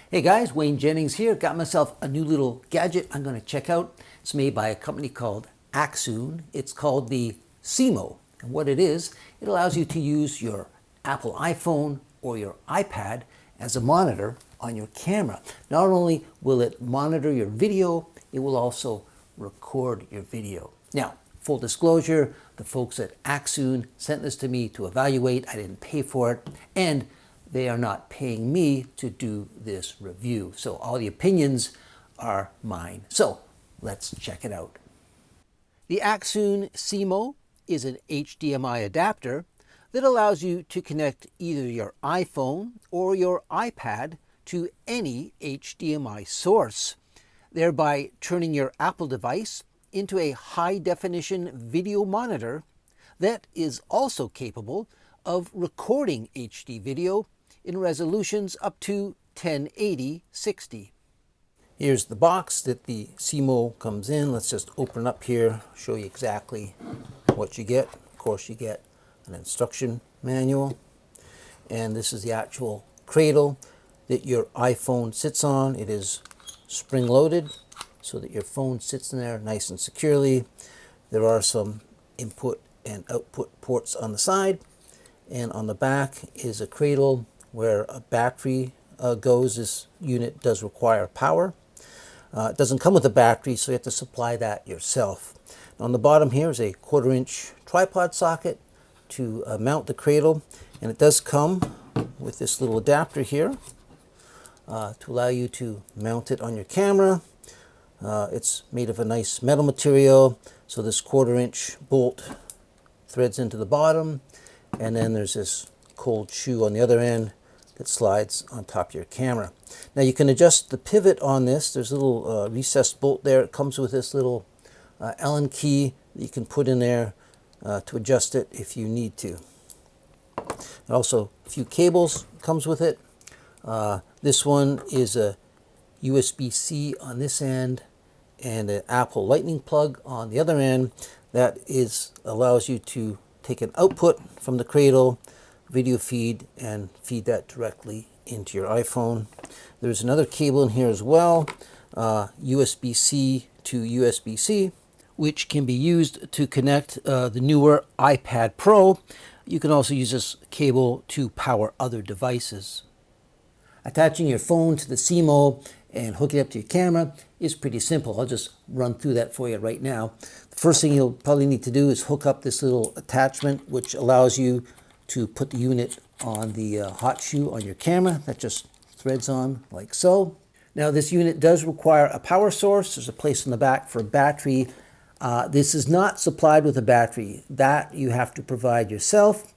Hey guys, Wayne Jennings here. Got myself a new little gadget I'm going to check out. It's made by a company called Accsoon. It's called the SeeMo. And what it is, it allows you to use your Apple iPhone or your iPad as a monitor on your camera. Not only will it monitor your video, it will also record your video. Now, full disclosure, the folks at Accsoon sent this to me to evaluate. I didn't pay for it, and they are not paying me to do this review. So all the opinions are mine. So let's check it out. The Accsoon SeeMo is an HDMI adapter that allows you to connect either your iPhone or your iPad to any HDMI source, thereby turning your Apple device into a high-definition video monitor that is also capable of recording HD video in resolutions up to 1080-60. Here's the box that the SeeMo comes in. Let's just open up here, show you exactly what you get. Of course, you get an instruction manual, and this is the actual cradle that your iPhone sits on. It is spring-loaded so that your phone sits in there nice and securely. There are some input and output ports on the side, and on the back is a cradle where a battery goes. This unit does require power. It doesn't come with a battery, so you have to supply that yourself. On the bottom here is a 1/4-inch tripod socket to mount the cradle, and it does come with this little adapter here to allow you to mount it on your camera. It's made of a nice metal material, so this 1/4-inch bolt threads into the bottom, and then there's this cold shoe on the other end that slides on top of your camera. Now you can adjust the pivot on this. There's a little recessed bolt there. It comes with this little Allen key that you can put in there to adjust it if you need to. And also a few cables comes with it. This one is a USB-C on this end and an Apple Lightning plug on the other end. That allows you to take an output from the cradle, video feed, and feed that directly into your iPhone. There's another cable in here as well, USB-C to USB-C, which can be used to connect the newer iPad Pro. You can also use this cable to power other devices. Attaching your phone to the SeeMo and hooking it up to your camera is pretty simple. I'll just run through that for you right now. The first thing you'll probably need to do is hook up this little attachment, which allows you to put the unit on the hot shoe on your camera. That just threads on like so. Now this unit does require a power source. There's a place in the back for a battery. This is not supplied with a battery. That you have to provide yourself.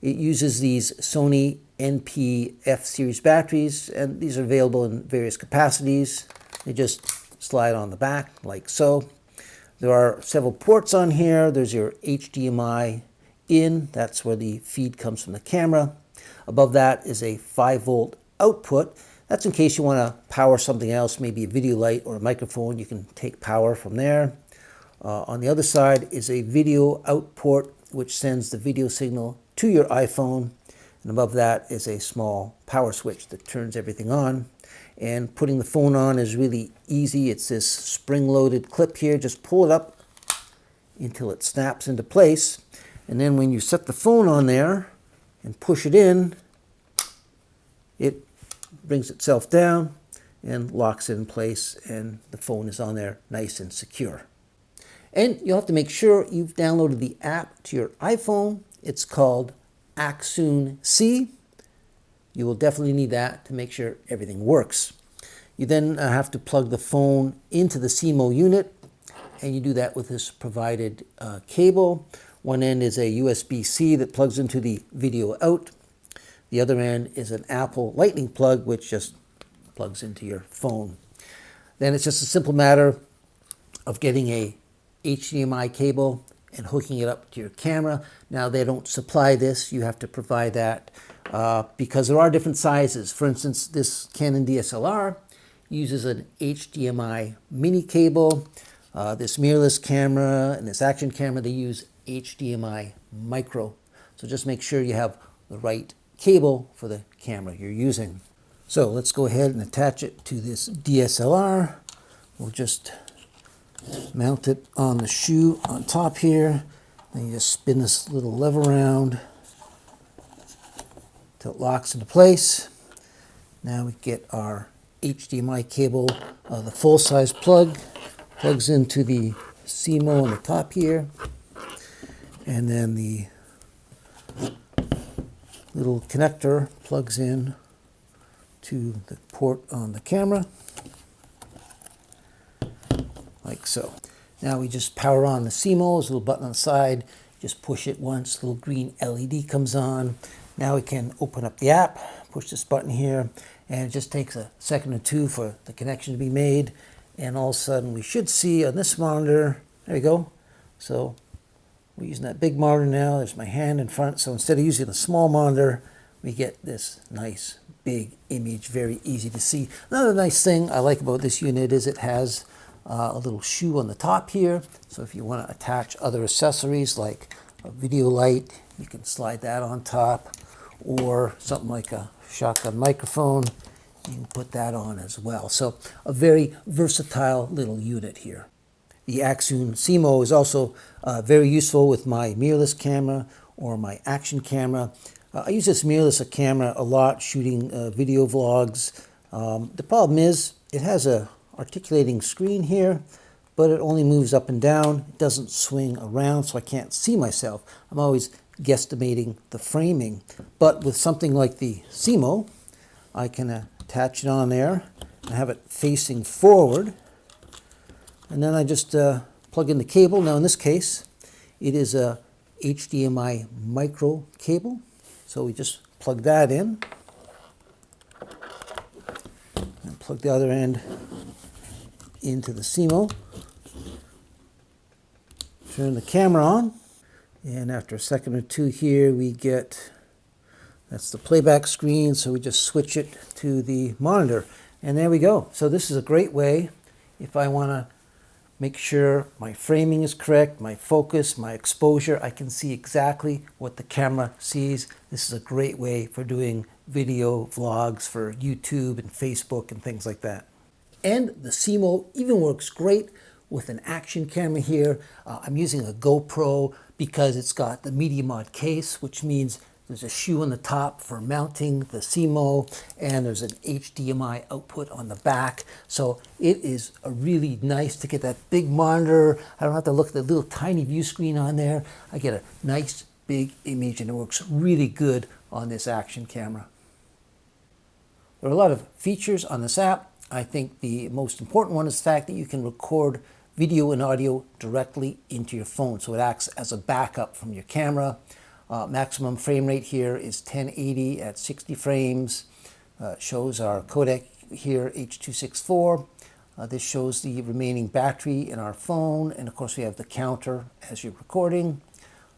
It uses these Sony NP F-series batteries, and these are available in various capacities. They just slide on the back like so. There are several ports on here. There's your HDMI in, that's where the feed comes from the camera. Above that is a 5-volt output. That's in case you want to power something else, maybe a video light or a microphone. You can take power from there. On the other side is a video out port, which sends the video signal to your iPhone. And above that is a small power switch that turns everything on. And putting the phone on is really easy. It's this spring-loaded clip here. Just pull it up until it snaps into place. And then when you set the phone on there and push it in, it brings itself down and locks it in place, and the phone is on there nice and secure. And you'll have to make sure you've downloaded the app to your iPhone. It's called Accsoon See. You will definitely need that to make sure everything works. You then have to plug the phone into the SeeMo unit, and you do that with this provided cable. One end is a USB-C that plugs into the video out. The other end is an Apple Lightning plug, which just plugs into your phone. Then it's just a simple matter of getting a HDMI cable and hooking it up to your camera. Now, they don't supply this. You have to provide that because there are different sizes. For instance, this Canon DSLR uses an HDMI mini cable. This mirrorless camera and this action camera, they use HDMI micro. So just make sure you have the right cable for the camera you're using. So let's go ahead and attach it to this DSLR. We'll just mount it on the shoe on top here. Then you just spin this little lever around till it locks into place. Now we get our HDMI cable, the full-size plug, plugs into the SeeMo on the top here, and then the little connector plugs in to the port on the camera, like so. Now we just power on the SeeMo. There's a little button on the side. Just push it once, a little green LED comes on. Now we can open up the app, push this button here, and it just takes a second or two for the connection to be made. And all of a sudden we should see on this monitor, there we go. So we're using that big monitor now. There's my hand in front. So instead of using a small monitor, we get this nice big image, very easy to see. Another nice thing I like about this unit is it has a little shoe on the top here. So if you want to attach other accessories like a video light, you can slide that on top, or something like a shotgun microphone, you can put that on as well. So a very versatile little unit here. The Accsoon SeeMo is also very useful with my mirrorless camera or my action camera. I use this mirrorless camera a lot shooting video vlogs. The problem is it has a articulating screen here, but it only moves up and down. It doesn't swing around, so I can't see myself. I'm always guesstimating the framing. But with something like the SeeMo, I can attach it on there and have it facing forward. And then I just plug in the cable. Now in this case, it is a HDMI micro cable. So we just plug that in and plug the other end into the SeeMo. Turn the camera on, and after a second or two here we get, that's the playback screen, so we just switch it to the monitor, and there we go. So this is a great way if I want to make sure my framing is correct, my focus, my exposure, I can see exactly what the camera sees. This is a great way for doing video vlogs for YouTube and Facebook and things like that. And the SeeMo even works great with an action camera here. I'm using a GoPro because it's got the Media Mod case, which means there's a shoe on the top for mounting the SeeMo, and there's an HDMI output on the back. So it is really nice to get that big monitor. I don't have to look at the little tiny view screen on there. I get a nice big image, and it works really good on this action camera. There are a lot of features on this app. I think the most important one is the fact that you can record video and audio directly into your phone. So it acts as a backup from your camera. Maximum frame rate here is 1080 at 60 frames. Shows our codec here, H.264. This shows the remaining battery in our phone. And of course we have the counter as you're recording.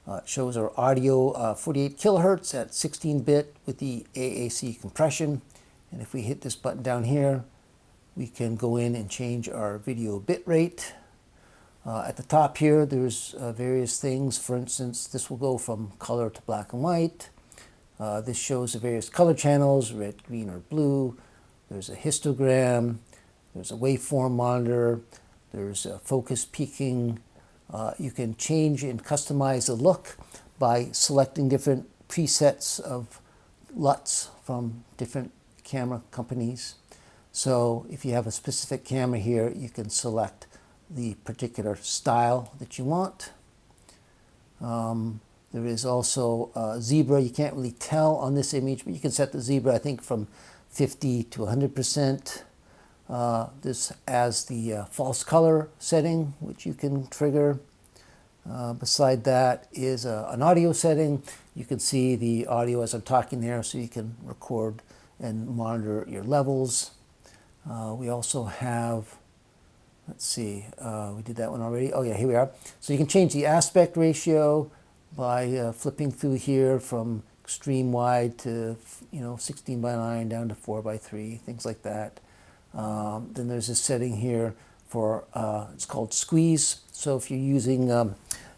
It shows our audio 48 kilohertz at 16-bit with the AAC compression. And if we hit this button down here, we can go in and change our video bit rate. At the top here, there's various things. For instance, this will go from color to black and white. This shows the various color channels, red, green, or blue. There's a histogram. There's a waveform monitor. There's a focus peaking. You can change and customize the look by selecting different presets of LUTs from different camera companies. So if you have a specific camera here, you can select the particular style that you want. There is also zebra. You can't really tell on this image, but you can set the zebra, I think, from 50 to 100%. This as the false color setting, which you can trigger. Beside that is an audio setting. You can see the audio as I'm talking there, so you can record and monitor your levels. We also have, let's see, we did that one already. Oh yeah, here we are. So you can change the aspect ratio by flipping through here from extreme wide to 16 by 9 down to 4 by 3, things like that. Then there's a setting here for it's called squeeze. So if you're using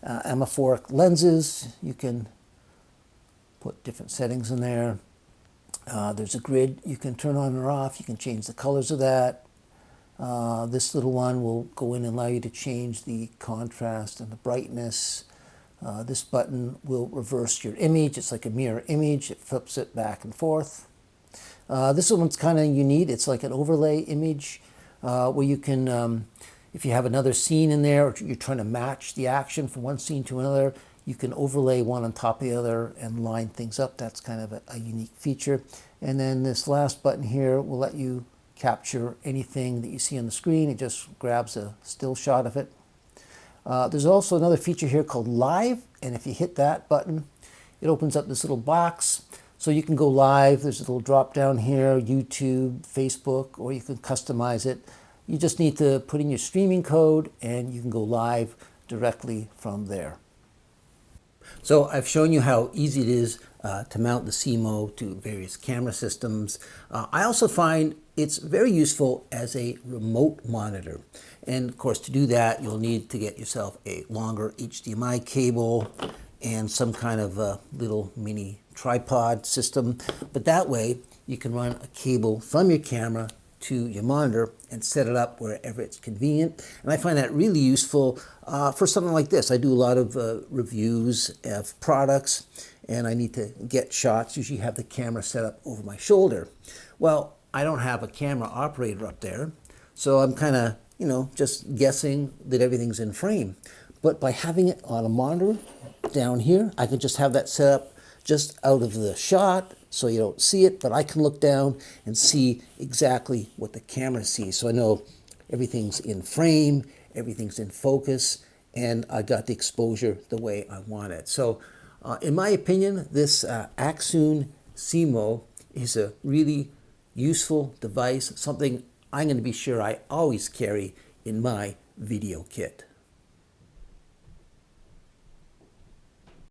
amorphic lenses, you can put different settings in there. There's a grid you can turn on or off. You can change the colors of that. This little one will go in and allow you to change the contrast and the brightness. This button will reverse your image. It's like a mirror image. It flips it back and forth. This one's kind of unique. It's like an overlay image where you can, if you have another scene in there or you're trying to match the action from one scene to another, you can overlay one on top of the other and line things up. That's kind of a unique feature. And then this last button here will let you capture anything that you see on the screen. It just grabs a still shot of it. There's also another feature here called Live, and if you hit that button, it opens up this little box. So you can go live. There's a little drop down here, YouTube, Facebook, or you can customize it. You just need to put in your streaming code and you can go live directly from there. So I've shown you how easy it is to mount the SeeMo to various camera systems. I also find it's very useful as a remote monitor. And of course, to do that, you'll need to get yourself a longer HDMI cable and some kind of a little mini tripod system. But that way, you can run a cable from your camera to your monitor and set it up wherever it's convenient. And I find that really useful for something like this. I do a lot of reviews of products and I need to get shots. Usually have the camera set up over my shoulder. Well, I don't have a camera operator up there, so I'm kind of, just guessing that everything's in frame. But by having it on a monitor down here, I can just have that set up just out of the shot so you don't see it, but I can look down and see exactly what the camera sees. So I know everything's in frame, everything's in focus, and I got the exposure the way I want it. So in my opinion, this Accsoon SeeMo is a really useful device, something I'm going to be sure I always carry in my video kit.